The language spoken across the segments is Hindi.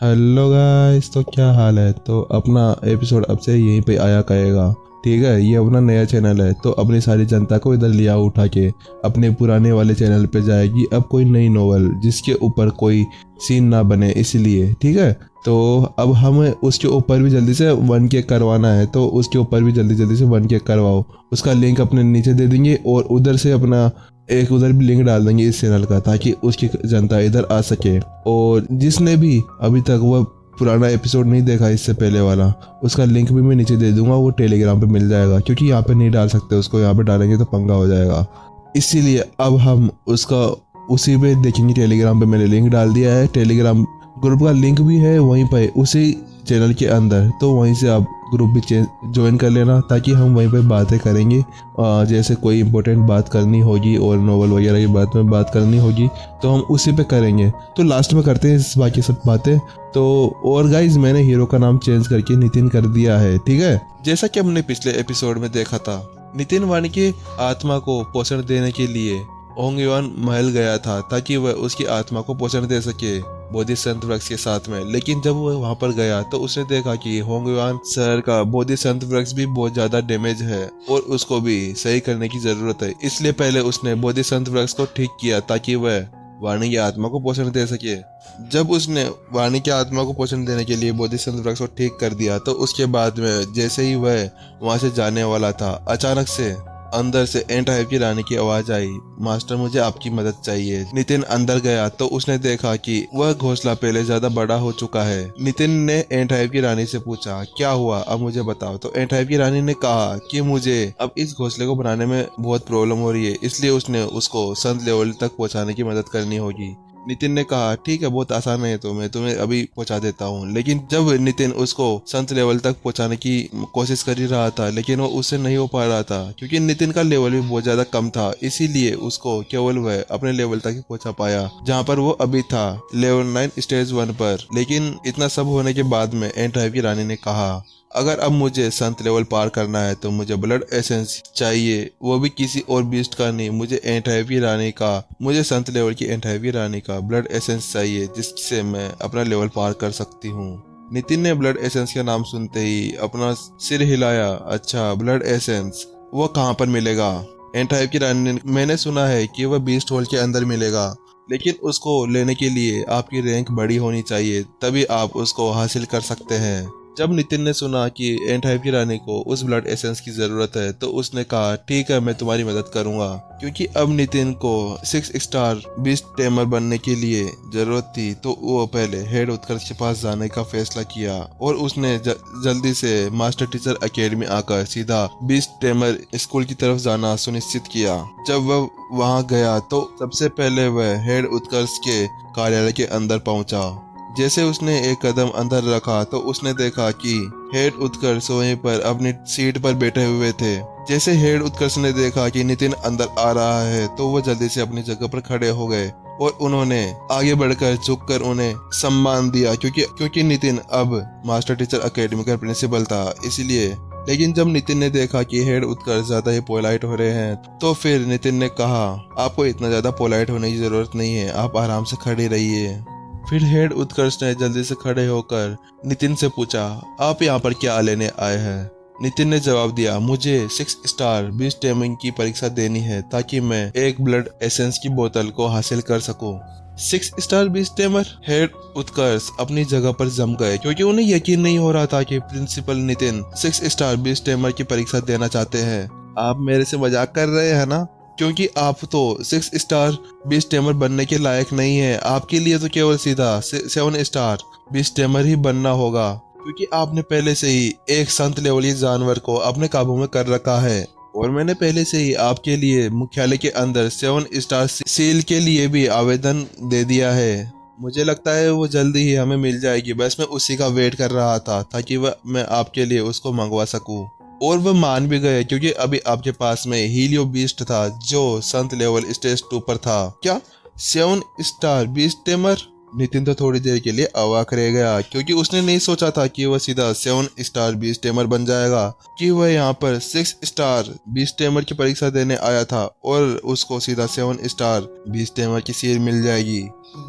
हेलो गाइस, तो क्या हाल है। तो अपना एपिसोड अब से यहीं पे आया करेगा। ठीक है, ये अपना नया चैनल है तो अपनी सारी जनता को इधर लिया उठा के अपने पुराने वाले चैनल पे जाएगी अब कोई नई नोवेल जिसके ऊपर कोई सीन ना बने, इसलिए ठीक है। तो अब हमें उसके ऊपर भी जल्दी से 1K करवाना है, तो उसके ऊपर भी जल्दी जल्दी से 1K करवाओ। उसका लिंक अपने नीचे दे देंगे और उधर से अपना एक उधर भी लिंक डाल देंगे इस चैनल का, ताकि उसकी जनता इधर आ सके। और जिसने भी अभी तक वो पुराना एपिसोड नहीं देखा इससे पहले वाला, उसका लिंक भी मैं नीचे दे दूंगा, वो टेलीग्राम पे मिल जाएगा, क्योंकि यहाँ पे नहीं डाल सकते उसको, यहाँ पे डालेंगे तो पंगा हो जाएगा। इसीलिए अब हम उसका उसी पे देखेंगे। टेलीग्राम पे मैंने लिंक डाल दिया है, टेलीग्राम ग्रुप का लिंक भी है वहीं पे उसी चैनल के अंदर, तो वहीं से आप ग्रुप भी ज्वाइन कर लेना, ताकि हम वहीं पे बातें करेंगे। जैसे कोई इंपॉर्टेंट बात करनी होगी और नोवेल वगैरह की बात करनी होगी तो हम उसी पे करेंगे। तो लास्ट में करते हैं इस बाकी सब बातें। तो और गाइज, मैंने हीरो का नाम चेंज करके नितिन कर दिया है, ठीक है। जैसा कि हमने पिछले एपिसोड में देखा था, नितिन वाणी की आत्मा को पोषण देने के लिए होंगयुआन महल गया था, ताकि वह उसकी आत्मा को पोषण दे सके बोधि संत वृक्ष के साथ में। लेकिन जब वो वहां पर गया तो उसने देखा कि होंगयुआन शहर का बोधि संत वृक्ष भी बहुत ज्यादा डैमेज है और उसको भी सही करने की जरूरत है। इसलिए पहले उसने बोधि संत वृक्ष को ठीक किया, ताकि वह वाणी की आत्मा को पोषण दे सके। जब उसने वाणी की आत्मा को पोषण देने के लिए बोधि संत वृक्ष को ठीक कर दिया, तो उसके बाद में जैसे ही वह वहां से जाने वाला था, अचानक से अंदर से एंट हाइव की रानी की आवाज आई, मास्टर मुझे आपकी मदद चाहिए। नितिन अंदर गया तो उसने देखा कि वह घोंसला पहले ज्यादा बड़ा हो चुका है। नितिन ने एंट हाइव की रानी से पूछा, क्या हुआ, अब मुझे बताओ। तो एंट हाइव की रानी ने कहा कि मुझे अब इस घोंसले को बनाने में बहुत प्रॉब्लम हो रही है, इसलिए उसने उसको संत लेवल तक पहुंचाने की मदद करनी होगी। नितिन ने कहा, ठीक है, बहुत आसान है, तो मैं तुम्हें अभी पहुंचा देता हूँ। लेकिन जब नितिन उसको संत लेवल तक पहुंचाने की कोशिश कर ही रहा था, लेकिन वो उससे नहीं हो पा रहा था, क्योंकि नितिन का लेवल भी बहुत ज्यादा कम था। इसीलिए उसको केवल वह अपने लेवल तक ही पहुंचा पाया, जहाँ पर वो अभी था, लेवल 9 स्टेज 1 पर। लेकिन इतना सब होने के बाद में एंट हाइव की रानी ने कहा, अगर अब मुझे संत लेवल पार करना है तो मुझे ब्लड एसेंस चाहिए, वो भी किसी और बीस्ट का नहीं, मुझे एंट हाइव की रानी का, मुझे संत लेवल की एंट हाइव की रानी का ब्लड एसेंस चाहिए, जिससे मैं अपना लेवल पार कर सकती हूँ। नितिन ने ब्लड एसेंस का नाम सुनते ही अपना सिर हिलाया। अच्छा, ब्लड एसेंस, वो कहाँ पर मिलेगा? एंट हाइव की रानी ने, मैंने सुना है कि वह बीस्ट होल के अंदर मिलेगा, लेकिन उसको लेने के लिए आपकी रैंक बड़ी होनी चाहिए, तभी आप उसको हासिल कर सकते हैं। जब नितिन ने सुना कि एंट हाइव की रानी को उस ब्लड एसेंस की जरूरत है, तो उसने कहा, ठीक है, मैं तुम्हारी मदद करूंगा। क्योंकि अब नितिन को 6 स्टार बीस्ट टेमर बनने के लिए जरूरत थी, तो वो पहले हेड उत्कर्ष के पास जाने का फैसला किया और उसने जल्दी से मास्टर टीचर अकेडमी आकर सीधा बीस्ट टेमर स्कूल की तरफ जाना सुनिश्चित किया। जब वह वहां गया तो सबसे पहले वह हेड उत्कर्ष के कार्यालय के अंदर पहुंचा। जैसे उसने एक कदम अंदर रखा तो उसने देखा कि हेड उत्कर्ष वहीं पर अपनी सीट पर बैठे हुए थे। जैसे हेड उत्कर्ष ने देखा कि नितिन अंदर आ रहा है, तो वो जल्दी से अपनी जगह पर खड़े हो गए और उन्होंने आगे बढ़कर झुककर उन्हें सम्मान दिया, क्योंकि नितिन अब मास्टर टीचर अकेडमी का प्रिंसिपल था, इसलिए। लेकिन जब नितिन ने देखा कि हेड उत्कर्ष ज्यादा ही पोलाइट हो रहे हैं, तो फिर नितिन ने कहा, आपको इतना ज्यादा पोलाइट होने की जरूरत नहीं है, आप आराम से खड़े रहिए। फिर हेड उत्कर्ष ने जल्दी से खड़े होकर नितिन से पूछा, आप यहाँ पर क्या लेने आए हैं? नितिन ने जवाब दिया, मुझे 6 स्टार बीस्ट टेमिंग की परीक्षा देनी है, ताकि मैं एक ब्लड एसेंस की बोतल को हासिल कर सकूं। 6 स्टार बीस्ट टेमर? हेड उत्कर्ष अपनी जगह पर जम गए, क्योंकि उन्हें यकीन नहीं हो रहा था कि principal Nitin 6 star beast tamer की परीक्षा देना चाहते हैं। आप मेरे से मजाक कर रहे हैं ना? क्योंकि आप तो 6 स्टार बीस्ट टेमर बनने के लायक नहीं है, आपके लिए तो केवल सीधा 7 स्टार बीस्ट टेमर ही बनना होगा, क्योंकि आपने पहले से ही एक संत लेवली जानवर को अपने काबू में कर रखा है। और मैंने पहले से ही आपके लिए मुख्यालय के अंदर 7 स्टार सील के लिए भी आवेदन दे दिया है। मुझे लगता है वो जल्दी ही हमें मिल जाएगी, बस मैं उसी का वेट कर रहा था, ताकि मैं आपके लिए उसको मंगवा सकूं। और वह मान भी गए, क्योंकि अभी आपके पास में हीलियो बीस्ट था, जो संत लेवल स्टेज 2 पर था। क्या 7 स्टार बीस्ट टेमर? नितिन तो थोड़ी देर के लिए अवाक रह गया, क्योंकि उसने नहीं सोचा था कि वह सीधा 7 स्टार बीस्ट टेमर बन जाएगा, कि वह यहाँ पर 6 स्टार बीस्ट टेमर की परीक्षा देने आया था और उसको सीधा 7 स्टार बीस्ट टेमर की सील मिल जाएगी।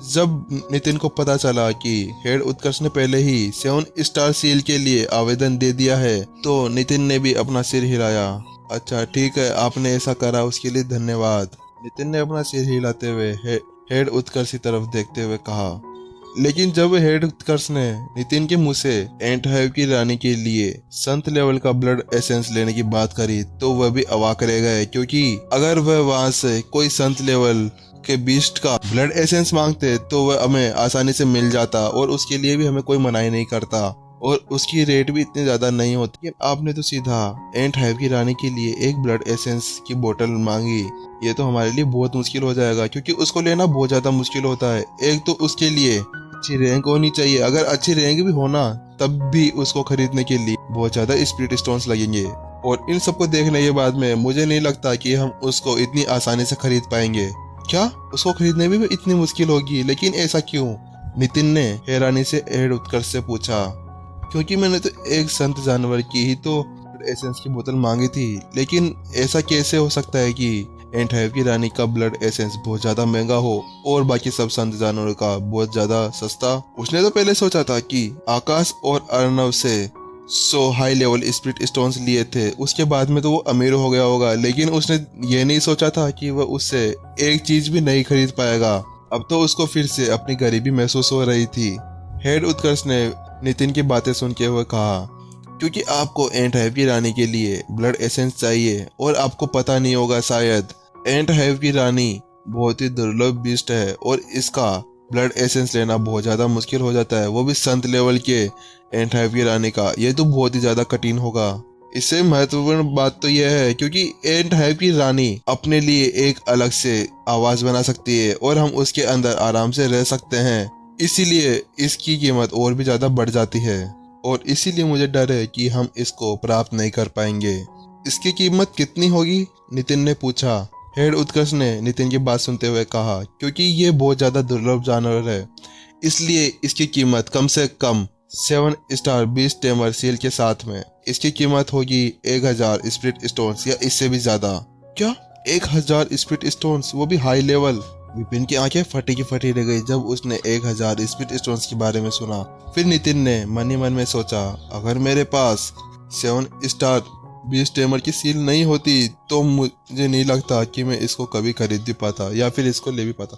जब नितिन को पता चला कि हेड उत्कर्ष ने पहले ही 7 स्टार सील के लिए आवेदन दे दिया है, तो नितिन ने भी अपना सिर हिलाया। अच्छा ठीक है, आपने ऐसा करा, उसके लिए धन्यवाद। नितिन ने अपना सिर हिलाते हुए हेड उत्कर्ष की तरफ देखते हुए कहा। लेकिन जब हेड उत्कर्ष ने नितिन के मुंह से एंट हाइव की रानी के लिए संत लेवल का ब्लड एसेंस लेने की बात करी, तो वह भी अवाक रह गए, क्योंकि अगर वह वहां से कोई संत लेवल के बीस्ट का ब्लड एसेंस मांगते तो वह हमें आसानी से मिल जाता और उसके लिए भी हमें कोई मनाही नहीं करता और उसकी रेट भी इतनी ज्यादा नहीं होती। लेकिन आपने तो सीधा एंट हाइव की रानी के लिए एक ब्लड एसेंस की बोतल मांगी, ये तो हमारे लिए बहुत मुश्किल हो जाएगा, क्योंकि उसको लेना बहुत ज्यादा मुश्किल होता है। एक तो उसके लिए अच्छी रैंक होनी चाहिए, अगर अच्छी रैंक भी होना तब भी उसको खरीदने के लिए बहुत ज्यादा स्पिरिट स्टोन्स लगेंगे, और इन सबको देखने के बाद में मुझे नहीं लगता कि हम उसको इतनी आसानी से खरीद पाएंगे। क्या उसको खरीदने में भी इतनी मुश्किल होगी? लेकिन ऐसा क्यों? नितिन ने हैरानी से हेड उत्कर्ष से पूछा। क्योंकि मैंने तो एक संत जानवर की ही तो एसेंस की बोतल मांगी थी, लेकिन ऐसा कैसे हो सकता है कि एंट हाइव की रानी का ब्लड एसेंस बहुत ज्यादा महंगा हो और बाकी सब संत जानवरों का बहुत ज्यादा सस्ता? उसने तो पहले सोचा था कि आकाश और अर्णव से 100 हाई लेवल स्पिरिट स्टोन्स लिए थे, उसके बाद में तो वो अमीर हो गया होगा, लेकिन उसने ये नहीं सोचा था कि वह उससे एक चीज भी नहीं खरीद पाएगा। अब तो उसको फिर से अपनी गरीबी महसूस हो रही थी। हेड उत्कर्ष ने नितिन की बातें सुन के हुए कहा, क्योंकि आपको एंट हाइव की रानी के लिए ब्लड एसेंस चाहिए और आपको पता नहीं होगा शायद एंट हाइव की रानी बहुत ही दुर्लभ बीस्ट है और इसका ब्लड एसेंस लेना बहुत ज्यादा मुश्किल हो जाता है, वो भी संत लेवल के एंट हाइव की रानी का। ये तो बहुत ही ज्यादा कठिन होगा। इससे महत्वपूर्ण बात तो यह है क्योंकि एंट हाइव की रानी अपने लिए एक अलग से आवाज बना सकती है और हम उसके अंदर आराम से रह सकते हैं, इसीलिए इसकी कीमत और भी ज्यादा बढ़ जाती है और इसीलिए मुझे डर है कि हम इसको प्राप्त नहीं कर पाएंगे। इसकी कीमत कितनी होगी? नितिन ने पूछा। हेड उत्कर्ष ने नितिन की बात सुनते हुए कहा, क्योंकि ये बहुत ज्यादा दुर्लभ जानवर है, इसलिए इसकी कीमत कम से कम 7 स्टार बीस्ट टेमर सील के साथ में इसकी कीमत होगी 1000 स्पिरिट स्टोन्स या इससे भी ज्यादा। क्या 1000 स्पिरिट स्टोन्स, वो भी हाई लेवल? विपिन की आंखें फटी की फटी रह गई जब उसने 1000 स्पिरिट स्टोन्स के बारे में सुना। फिर नितिन ने मन ही मन में सोचा, अगर मेरे पास 7 स्टार बीस्ट टेमर की सील नहीं होती तो मुझे नहीं लगता कि मैं इसको कभी खरीद भी पाता या फिर इसको ले भी पाता।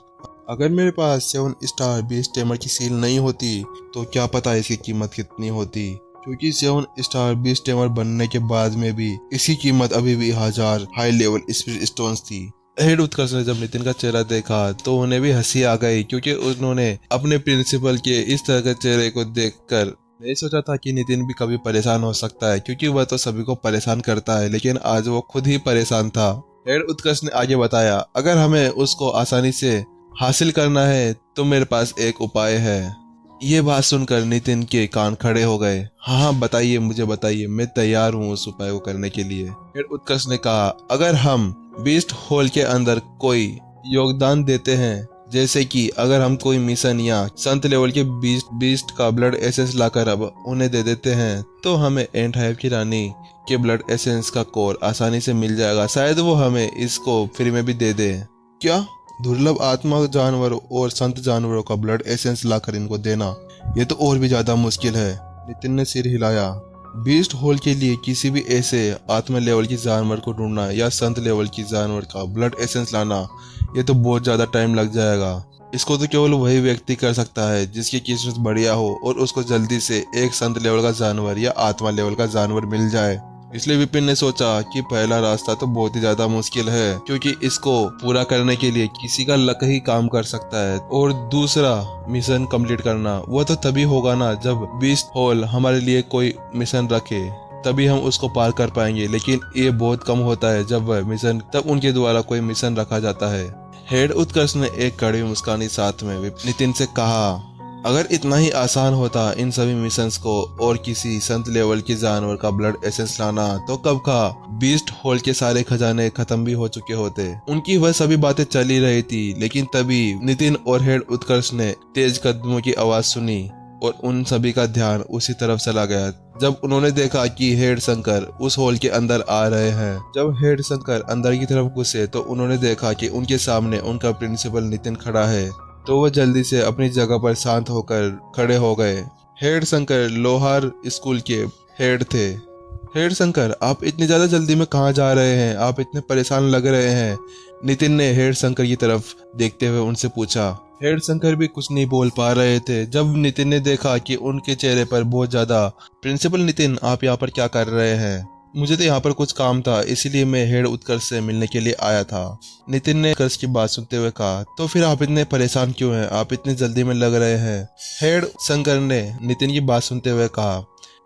अगर मेरे पास 7 स्टार बीस्ट टेमर की सील नहीं होती तो क्या पता इसकी कीमत कितनी होती, क्योंकि 7 स्टार बीस्ट टेमर बनने के बाद में भी इसकी कीमत अभी भी 1000 हाई लेवल स्पिरिट स्टोन्स थी। हेड उत्कर्ष ने जब नितिन का चेहरा देखा तो उन्हें भी हंसी आ गई, क्योंकि उन्होंने अपने प्रिंसिपल के इस तरह के चेहरे को देखकर नहीं सोचा था कि नितिन भी कभी परेशान हो सकता है, क्योंकि वह तो सभी को परेशान करता है, लेकिन आज वो खुद ही परेशान था। हेड उत्कर्ष ने आगे बताया, अगर हमें उसको आसानी से हासिल करना है तो मेरे पास एक उपाय है। ये बात सुनकर नितिन के कान खड़े हो गए। हाँ बताइए, मुझे बताइए, मैं तैयार हूँ उस उपाय को करने के लिए। हेड उत्कर्ष ने कहा, अगर हम बीस्ट होल के अंदर कोई योगदान देते हैं, जैसे कि अगर हम कोई मिशन या संत लेवल के बीस्ट का ब्लड एसेंस लाकर अब उन्हें दे देते हैं, तो हमें एंट हाइव की रानी के ब्लड एसेंस का कोर आसानी से मिल जाएगा। शायद वो हमें इसको फ्री में भी दे दे। क्या दुर्लभ आत्मा जानवरों और संत जानवरों का ब्लड एसेंस लाकर इनको देना, ये तो और भी ज्यादा मुश्किल है। नितिन ने सिर हिलाया। बीस्ट होल के लिए किसी भी ऐसे आत्मा लेवल की जानवर को ढूंढना या संत लेवल की जानवर का ब्लड एसेंस लाना, ये तो बहुत ज्यादा टाइम लग जाएगा। इसको तो केवल वही व्यक्ति कर सकता है जिसकी किस्मत बढ़िया हो और उसको जल्दी से एक संत लेवल का जानवर या आत्मा लेवल का जानवर मिल जाए। इसलिए विपिन ने सोचा कि पहला रास्ता तो बहुत ही ज्यादा मुश्किल है, क्योंकि इसको पूरा करने के लिए किसी का लक ही काम कर सकता है, और दूसरा मिशन कंप्लीट करना वो तो तभी होगा ना जब बीस्ट होल हमारे लिए कोई मिशन रखे, तभी हम उसको पार कर पाएंगे। लेकिन ये बहुत कम होता है जब वह मिशन तब उनके द्वारा कोई मिशन रखा जाता है। हेड उत्कर्ष ने एक कड़वी मुस्कान साथ में नितिन से कहा, अगर इतना ही आसान होता इन सभी मिशंस को और किसी संत लेवल के जानवर का ब्लड एसेंस लाना, तो कब का बीस्ट होल के सारे खजाने खत्म भी हो चुके होते। उनकी वह सभी बातें चल ही रही थी, लेकिन तभी नितिन और हेड उत्कर्ष ने तेज कदमों की आवाज सुनी और उन सभी का ध्यान उसी तरफ चला गया। जब उन्होंने देखा कि हेड शंकर उस होल के अंदर आ रहे हैं, जब हेड शंकर अंदर की तरफ घुसे तो उन्होंने देखा कि उनके सामने उनका प्रिंसिपल नितिन खड़ा है। तो वह जल्दी से अपनी जगह पर शांत होकर खड़े हो गए। हेड शंकर लोहार स्कूल के हेड थे। हेड शंकर, आप इतनी ज्यादा जल्दी में कहाँ जा रहे हैं? आप इतने परेशान लग रहे हैं। नितिन ने हेड शंकर की तरफ देखते हुए उनसे पूछा। हेड शंकर भी कुछ नहीं बोल पा रहे थे। जब नितिन ने देखा कि उनके चेहरे पर बहुत ज्यादा, प्रिंसिपल नितिन, आप यहाँ पर क्या कर रहे हैं? मुझे तो यहाँ पर कुछ काम था, इसीलिए मैं हेड उत्कर्ष से मिलने के लिए आया था। नितिन ने उत्कर्ष की बात सुनते हुए कहा। तो फिर आप इतने परेशान क्यों हैं? आप इतनी जल्दी में लग रहे हैं। हेड शंकर ने नितिन की बात सुनते हुए कहा।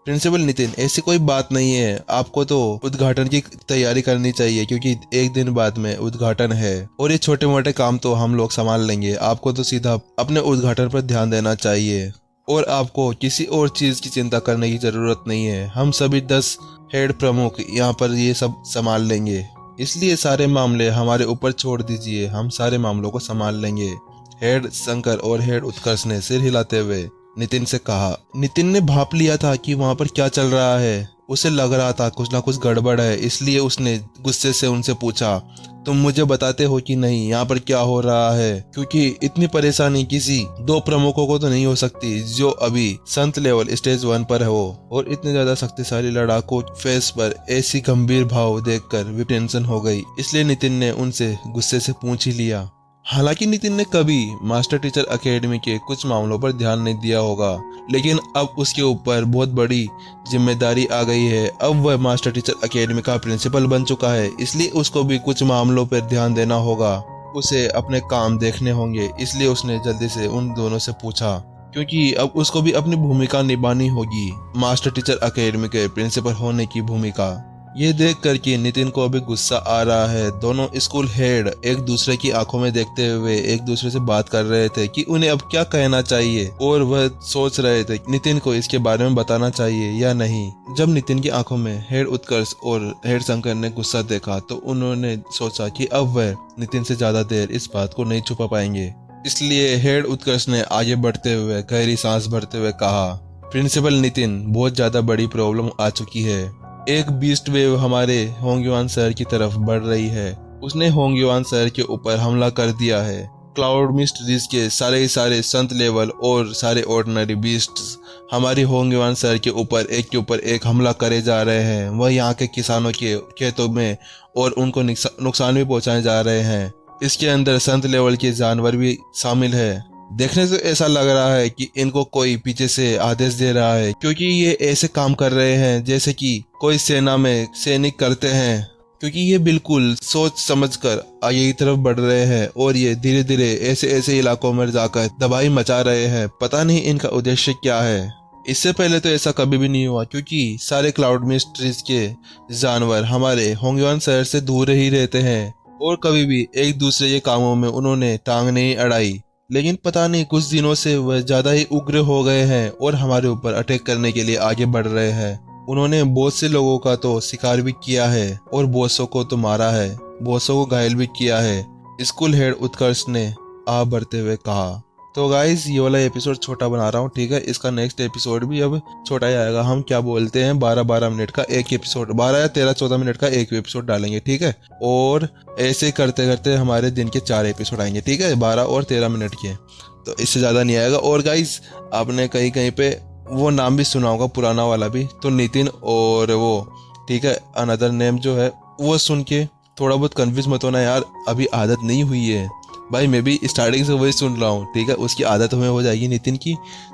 प्रिंसिपल नितिन, ऐसी कोई बात नहीं है। आपको तो उद्घाटन की तैयारी करनी चाहिए, क्योंकि एक दिन बाद में उद्घाटन है और ये छोटे मोटे काम तो हम लोग संभाल लेंगे। आपको तो सीधा अपने उद्घाटन पर ध्यान देना चाहिए और आपको किसी और चीज की चिंता करने की जरूरत नहीं है। हम सभी 10 हेड प्रमुख यहाँ पर ये सब संभाल लेंगे, इसलिए सारे मामले हमारे ऊपर छोड़ दीजिए। हम सारे मामलों को संभाल लेंगे। हेड शंकर और हेड उत्कर्ष ने सिर हिलाते हुए नितिन से कहा। नितिन ने भाप लिया था कि वहाँ पर क्या चल रहा है। उसे लग रहा था कुछ ना कुछ गड़बड़ है, इसलिए उसने गुस्से से उनसे पूछा, तुम मुझे बताते हो कि नहीं यहाँ पर क्या हो रहा है? क्योंकि इतनी परेशानी किसी 2 प्रमुखों को तो नहीं हो सकती जो अभी संत लेवल स्टेज 1 पर हो। और इतने ज्यादा शक्तिशाली लड़ाकों फेस पर ऐसी गंभीर भाव देखकर भी टेंशन हो गई, इसलिए नितिन ने उनसे गुस्से से पूछ ही लिया। हालांकि नितिन ने कभी मास्टर टीचर एकेडमी के कुछ मामलों पर ध्यान नहीं दिया होगा, लेकिन अब उसके ऊपर बहुत बड़ी जिम्मेदारी आ गई है। अब वह मास्टर टीचर एकेडमी का प्रिंसिपल बन चुका है, इसलिए उसको भी कुछ मामलों पर ध्यान देना होगा। उसे अपने काम देखने होंगे, इसलिए उसने जल्दी से उन दोनों से पूछा, क्योंकि अब उसको भी अपनी भूमिका निभानी होगी, मास्टर टीचर एकेडमी के प्रिंसिपल होने की भूमिका। ये देख कर कि नितिन को अभी गुस्सा आ रहा है। दोनों स्कूल हेड एक दूसरे की आंखों में देखते हुए एक दूसरे से बात कर रहे थे कि उन्हें अब क्या कहना चाहिए, और वह सोच रहे थे नितिन को इसके बारे में बताना चाहिए या नहीं। जब नितिन की आंखों में हेड उत्कर्ष और हेड शंकर ने गुस्सा देखा तो उन्होंने सोचा कि अब वह नितिन से ज्यादा देर इस बात को नहीं छुपा पाएंगे। इसलिए हेड उत्कर्ष ने आगे बढ़ते हुए गहरी सांस भरते हुए कहा, प्रिंसिपल नितिन, बहुत ज्यादा बड़ी प्रॉब्लम आ चुकी है। एक बीस्ट वेव हमारे होंगयुआन शहर की तरफ बढ़ रही है। उसने होंगयुआन शहर के ऊपर हमला कर दिया है। क्लाउड मिस्ट रिज के सारे संत लेवल और सारे ऑर्डिनरी बीस्ट्स हमारी होंगयुआन शहर के ऊपर एक हमला करे जा रहे हैं। वह यहाँ के किसानों के खेतों में और उनको नुकसान भी पहुंचाए जा रहे हैं। इसके अंदर संत लेवल के जानवर भी शामिल है। देखने से ऐसा लग रहा है कि इनको कोई पीछे से आदेश दे रहा है, क्योंकि ये ऐसे काम कर रहे हैं जैसे कि कोई सेना में सैनिक करते हैं। क्योंकि ये बिल्कुल सोच समझकर आगे की तरफ बढ़ रहे हैं और ये धीरे धीरे ऐसे इलाकों में जाकर तबाही मचा रहे हैं। पता नहीं इनका उद्देश्य क्या है। इससे पहले तो ऐसा कभी भी नहीं हुआ, क्योंकि सारे क्लाउड मिस्ट्रीज के जानवर हमारे होंगयुआन शहर से दूर ही रहते हैं और कभी भी एक दूसरे के कामों में उन्होंने टांग नहीं अड़ाई। लेकिन पता नहीं कुछ दिनों से वह ज्यादा ही उग्र हो गए हैं और हमारे ऊपर अटैक करने के लिए आगे बढ़ रहे हैं। उन्होंने बहुत से लोगों का तो शिकार भी किया है और बहुत सौ को तो मारा है, बहुत सौ को घायल भी किया है, स्कूल हेड उत्कर्ष ने आ बढ़ते हुए कहा। तो गाइज, ये वाला एपिसोड छोटा बना रहा हूँ, ठीक है। इसका नेक्स्ट एपिसोड भी अब छोटा ही आएगा। हम क्या बोलते हैं 12-12 मिनट का एक एपिसोड, 12 या 13-14 मिनट का एक एपिसोड डालेंगे, ठीक है। और ऐसे करते करते हमारे दिन के 4 एपिसोड आएंगे, ठीक है, 12 और 13 मिनट के, तो इससे ज़्यादा नहीं आएगा। और गाइज, आपने कहीं कहीं पे वो नाम भी सुना होगा, पुराना वाला भी, तो नितिन और वो, ठीक है, अनदर नेम जो है वो सुन के थोड़ा बहुत कन्फ्यूज मत होना यार, अभी आदत नहीं हुई है भाई। मैं भी स्टार्टिंग से वही सुन रहा हूँ, ठीक है। उसकी आदत हमें हो जाएगी नितिन की,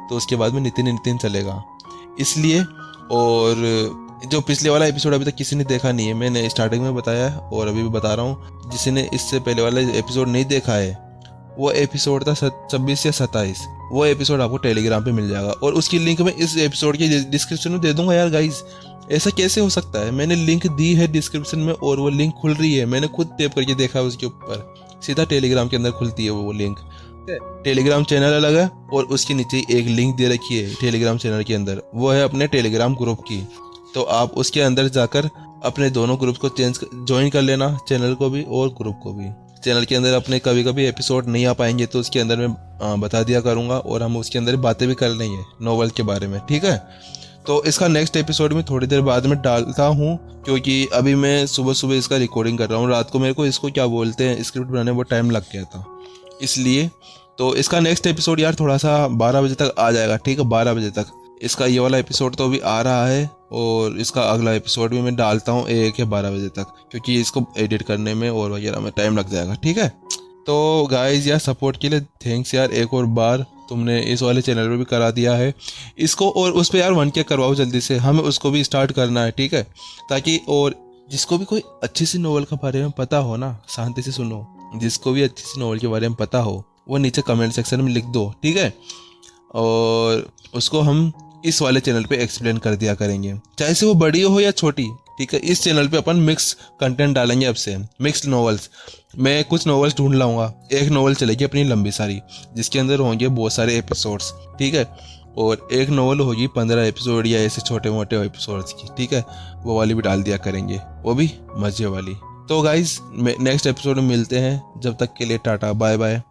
तो उसके बाद में नितिन चलेगा, इसलिए। और जो पिछले वाला एपिसोड अभी तक किसी ने देखा नहीं है, मैंने स्टार्टिंग में बताया है और अभी भी बता रहा हूँ। जिसने इससे पहले वाला एपिसोड नहीं देखा है, वो एपिसोड था 26 या 27, वो एपिसोड आपको टेलीग्राम पे मिल जाएगा और उसकी लिंक मैं इस एपिसोड के डिस्क्रिप्शन में दे दूंगा। यार गाइज, ऐसा कैसे हो सकता है? मैंने लिंक दी है डिस्क्रिप्शन में और वो लिंक खुल रही है, मैंने खुद टैप करके देखा है, उसके ऊपर सीधा टेलीग्राम के अंदर खुलती है वो लिंक। टेलीग्राम चैनल अलग है और उसके नीचे एक लिंक दे रखी है टेलीग्राम चैनल के अंदर, वो है अपने टेलीग्राम ग्रुप की। तो आप उसके अंदर जाकर अपने दोनों ग्रुप को ज्वाइन कर लेना, चैनल को भी और ग्रुप को भी। चैनल के अंदर अपने कभी कभी एपिसोड नहीं आ पाएंगे तो उसके अंदर मैं बता दिया करूँगा और हम उसके अंदर बातें भी कर लेंगे नोवेल के बारे में, ठीक है। तो इसका नेक्स्ट एपिसोड में थोड़ी देर बाद में डालता हूँ, क्योंकि अभी मैं सुबह सुबह इसका रिकॉर्डिंग कर रहा हूँ। रात को मेरे को इसको क्या बोलते हैं स्क्रिप्ट बनाने में वो टाइम लग गया था, इसलिए। तो इसका नेक्स्ट एपिसोड यार थोड़ा सा 12 बजे तक आ जाएगा, ठीक है। 12 बजे तक इसका ये वाला एपिसोड तो अभी आ रहा है और इसका अगला एपिसोड भी मैं डालता हूँ 1 या 12 बजे तक, क्योंकि इसको एडिट करने में और वगैरह में टाइम लग जाएगा, ठीक है। तो गाइज यार सपोर्ट के लिए थैंक्स यार, एक और बार तुमने इस वाले चैनल पे भी करा दिया है इसको, और उस पर यार 1K करवाओ जल्दी से, हमें उसको भी स्टार्ट करना है, ठीक है। ताकि और जिसको भी कोई अच्छी सी नोवेल के बारे में पता हो ना, शांति से सुनो, जिसको भी अच्छी सी नोवेल के बारे में पता हो वो नीचे कमेंट सेक्शन में लिख दो, ठीक है। और उसको हम इस वाले चैनल पे एक्सप्लेन कर दिया करेंगे, चाहे से वो बड़ी हो या छोटी, ठीक है। इस चैनल पे अपन मिक्स कंटेंट डालेंगे, अब से मिक्स्ड नॉवेल्स। मैं कुछ नॉवेल्स ढूंढ लाऊंगा, एक नॉवेल चलेगी अपनी लंबी सारी जिसके अंदर होंगे बहुत सारे एपिसोड्स, ठीक है। और एक नॉवेल होगी 15 एपिसोड या ऐसे छोटे मोटे एपिसोड्स की, ठीक है। वो वाली भी डाल दिया करेंगे, वो भी मजे वाली। तो गाइज नेक्स्ट एपिसोड में मिलते हैं, जब तक के लिए टाटा बाय बाय।